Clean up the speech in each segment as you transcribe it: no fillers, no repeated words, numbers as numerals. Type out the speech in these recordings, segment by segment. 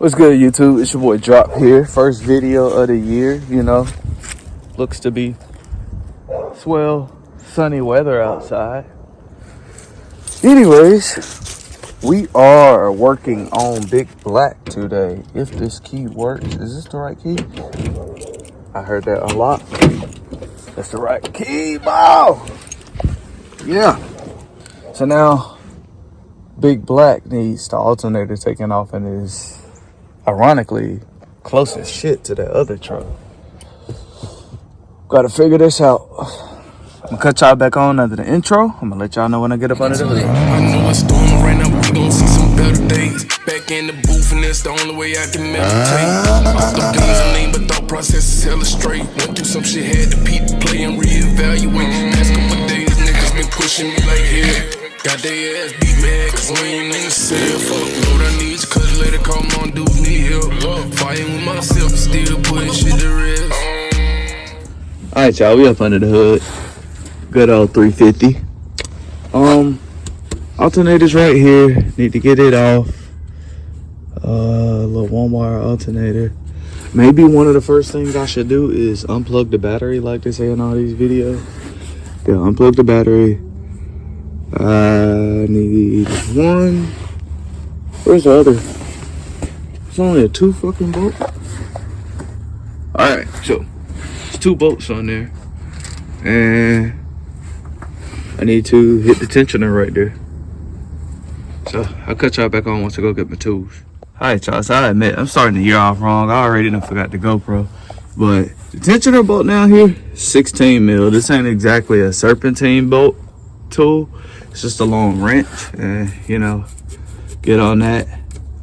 What's good, YouTube? It's your boy Drop here. First video of the year, you know. Looks to be swell, sunny weather outside. Anyways, we are working on Big Black today. If this key works, is this the right key? I heard that a lot. That's the right key, bow! Yeah. So now, Big Black needs the alternator taken off and is ironically close as shit to that other truck. Gotta figure this out. I'm gonna cut y'all back on after the intro. I'm gonna let y'all know when I get up under the hood. I know it's storming right now, but we gon' see some better days. Back in the booth, and that's the only way I can meditate. Off the beans, I lean, but thought process is hella straight. Went through some shit, had to peep, play, and reevaluate. Past couple days, niggas been pushing me like hell. Got they ass beat mad, cause we ain't in the cell. Fuck, Lord, I need you, cause later call my dudes need help. Fighting with myself, still putting shit to rest. Alright, y'all, we up under the hood. Good old 350. Alternator's right here. Need to get it off. Little 1-wire alternator. Maybe one of the first things I should do is unplug the battery, like they say in all these videos. Yeah, unplug the battery. I need one. Where's the other? It's only a 2 fucking bolt. Alright, so there's 2 bolts on there. And I need to hit the tensioner right there. So I'll cut y'all back on once I go get my tools. Alright, y'all, so I admit I'm starting the year off wrong. I already done forgot the GoPro. But the tensioner bolt down here, 16 mil. This ain't exactly a serpentine bolt tool. It's just a long wrench, and you know, get on that.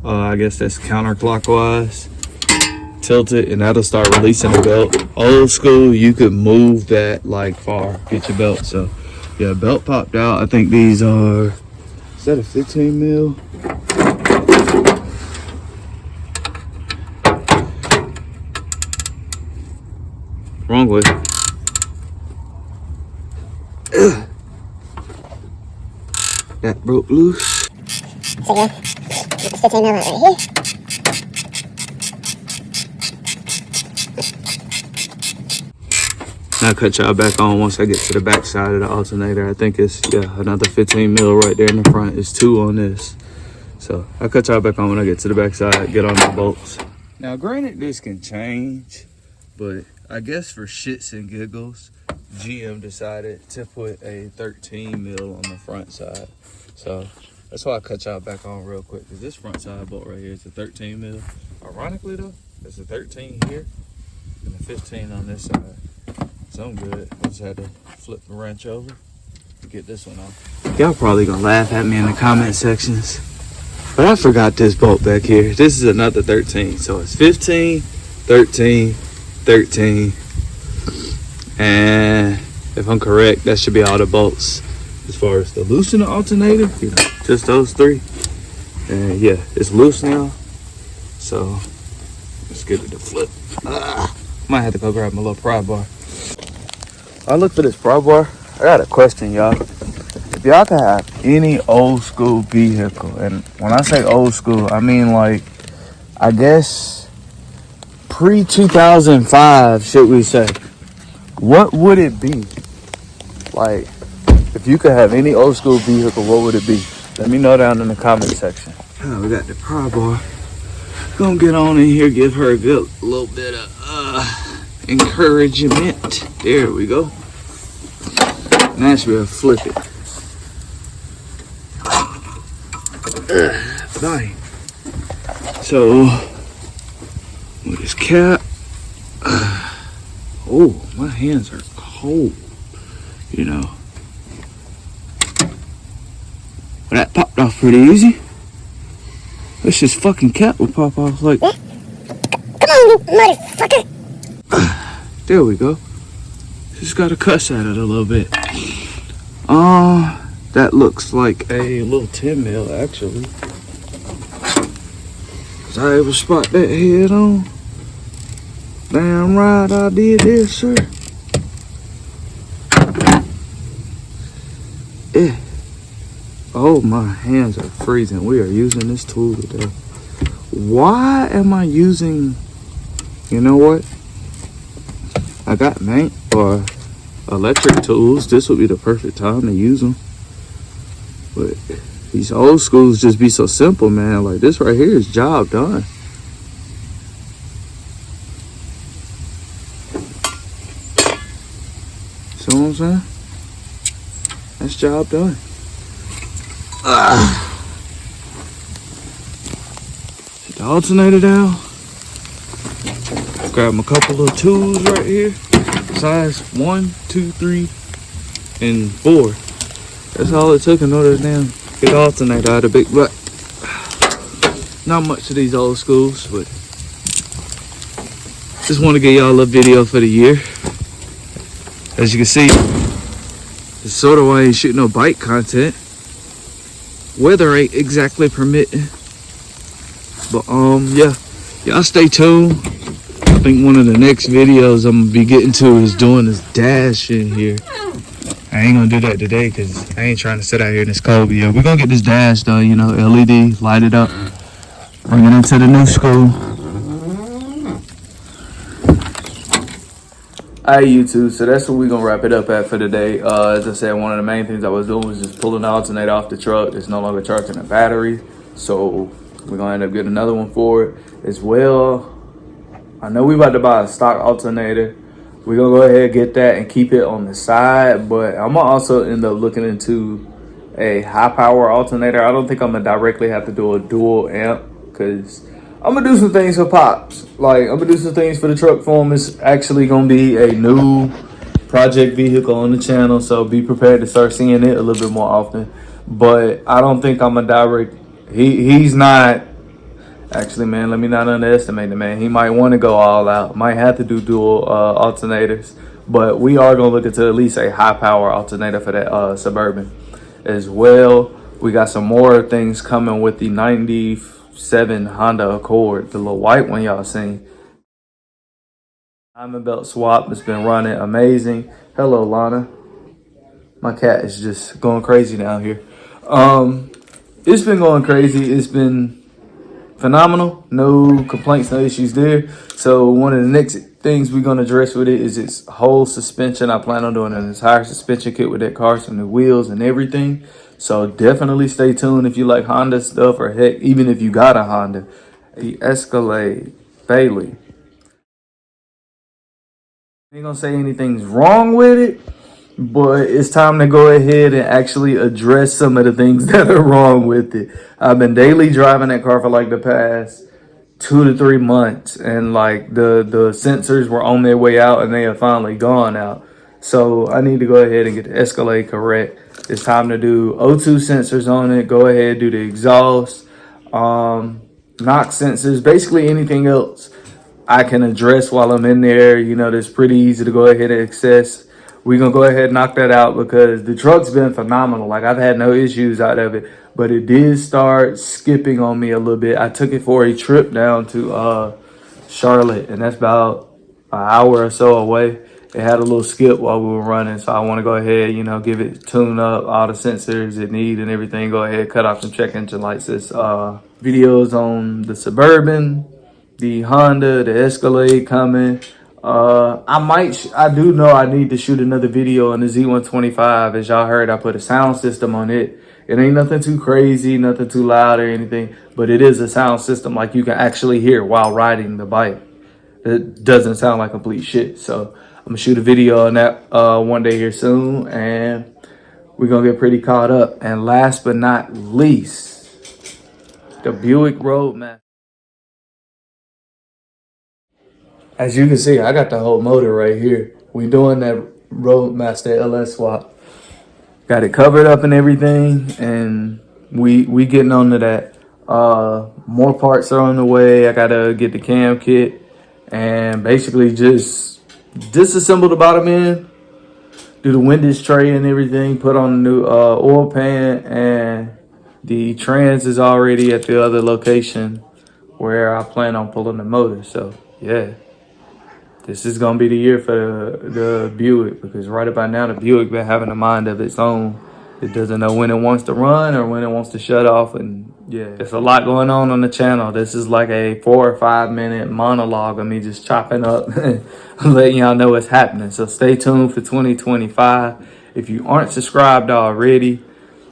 I guess that's counterclockwise. Tilt it, and that'll start releasing the belt. Old school, you could move that like far, get your belt. So, yeah, belt popped out. I think these are, is that a 15 mil? Wrong way. Ugh. That broke loose. So yeah, 15 mil right here. I'll cut y'all back on once I get to the back side of the alternator. I think it's, yeah, another 15 mil right there in the front. It's 2 on this. So I'll cut y'all back on when I get to the back side, get on the bolts. Now granted, this can change, but I guess for shits and giggles, GM decided to put a 13 mil on the front side. So that's why I cut y'all back on real quick, because this front side bolt right here is a 13 mil. Ironically though, it's a 13 here and a 15 on this side. So I'm good. I just had to flip the wrench over to get this one off. Y'all probably gonna laugh at me in the comment sections, but I forgot this bolt back here. This is another 13. So it's 15, 13, 13. And if I'm correct, that should be all the bolts. As far as the loosen the alternator, you know, just those 3. And yeah, it's loose now. So let's get it to flip. Might have to go grab my little pry bar. I look for this pry bar. I got a question, y'all. If y'all can have any old school vehicle, and when I say old school, I mean like, I guess pre-2005, should we say, what would it be? Like, if you could have any old school vehicle, what would it be? Let me know down in the comment section. Oh, we got the pry bar. Gonna get on in here, give her a good little bit of encouragement. There we go. Now she will flip it. Bye. So, with this cap, oh, my hands are cold, you know. But that popped off pretty easy. This just fucking cap will pop off like. Come on, you motherfucker! There we go. Just gotta cuss at it a little bit. That looks like a little 10 mil actually. Was I able to spot that head on? Damn right I did this, sir. Oh, my hands are freezing. We are using this tool today. Why am I using, you know what? I got main or electric tools. This would be the perfect time to use them. But these old schools just be so simple, man. Like this right here is job done. See what I'm saying? That's job done. Get the alternator down. Grab a couple of tools right here. Size 1, 2, 3, and 4. That's all it took in order to damn get the alternator out of the big block. Not much to these old schools, but just want to get y'all a video for the year. As you can see, it's sort of why I ain't shooting no bike content. Weather ain't exactly permitting. But yeah, y'all stay tuned. I think one of the next videos I'm gonna be getting to is doing this dash in here. I ain't gonna do that today because I ain't trying to sit out here in this cold. But yeah, we're gonna get this dash done, you know, LED, light it up, bring it into the new school. Alright, YouTube, so that's what we're gonna wrap it up at for today. As I said, one of the main things I was doing was just pulling the alternator off the truck. It's no longer charging the battery, so we're gonna end up getting another one for it as well. I know we about to buy a stock alternator. We're gonna go ahead and get that and keep it on the side, but I'm gonna also end up looking into a high power alternator. I don't think I'm gonna directly have to do a dual amp because I'm gonna do some things for Pops. Like, I'm gonna do some things for the truck for him. It's actually gonna be a new project vehicle on the channel, so be prepared to start seeing it a little bit more often. But I don't think I'm a direct. He's not. Actually, man, let me not underestimate the man. He might want to go all out. Might have to do dual alternators. But we are going to look into at least a high-power alternator for that Suburban as well. We got some more things coming with the 97 Honda Accord, the little white one y'all seen. Diamond belt swap has been running amazing. Hello, Lana. My cat is just going crazy down here. It's been going crazy. It's been phenomenal. No complaints, no issues there. So one of the next things we're going to address with it is its whole suspension. I plan on doing an entire suspension kit with that car, some new wheels and everything. So definitely stay tuned if you like Honda stuff, or heck, even if you got a Honda, a Escalade, Bailey. I ain't gonna say anything's wrong with it, but it's time to go ahead and actually address some of the things that are wrong with it. I've been daily driving that car for like the past 2 to 3 months, and like the sensors were on their way out and they are finally gone out. So I need to go ahead and get the Escalade correct. It's time to do O2 sensors on it. Go ahead, do the exhaust, knock sensors, basically anything else I can address while I'm in there. You know, that's pretty easy to go ahead and access. We're going to go ahead and knock that out because the truck's been phenomenal. Like, I've had no issues out of it, but it did start skipping on me a little bit. I took it for a trip down to Charlotte, and that's about an hour or so away. It had a little skip while we were running, so I want to go ahead, you know, give it tune up, all the sensors it needs and everything. Go ahead, cut off some check engine lights. This videos on the Suburban, the Honda, the Escalade coming. I do know I need to shoot another video on the Z125. As y'all heard, I put a sound system on it. It ain't nothing too crazy, nothing too loud or anything, but it is a sound system like you can actually hear while riding the bike. It doesn't sound like complete shit. So I'm gonna shoot a video on that one day here soon, and we're gonna get pretty caught up. And last but not least, the Buick Roadmaster. As you can see, I got the whole motor right here. We doing that Roadmaster LS swap. Got it covered up and everything, and we getting onto that. More parts are on the way. I gotta get the cam kit and basically just disassemble the bottom end, do the windage tray and everything, put on a new oil pan, and the trans is already at the other location where I plan on pulling the motor. So yeah. This is going to be the year for the Buick, because right about now the Buick been having a mind of its own. It doesn't know when it wants to run or when it wants to shut off. And yeah, there's a lot going on the channel. This is like a 4 or 5 minute monologue of me just chopping up, letting y'all know what's happening. So stay tuned for 2025. If you aren't subscribed already,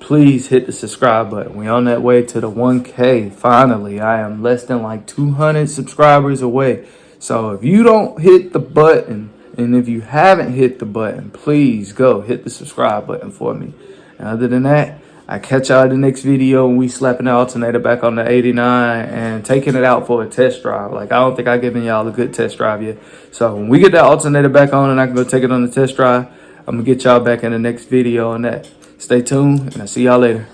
please hit the subscribe button. We on that way to the 1K. Finally, I am less than like 200 subscribers away. So if you don't hit the button, and if you haven't hit the button, please go hit the subscribe button for me. And other than that, I catch y'all in the next video when we slapping the alternator back on the 89 and taking it out for a test drive. Like, I don't think I've given y'all a good test drive yet. So when we get that alternator back on and I can go take it on the test drive, I'm gonna get y'all back in the next video on that. Stay tuned, and I'll see y'all later.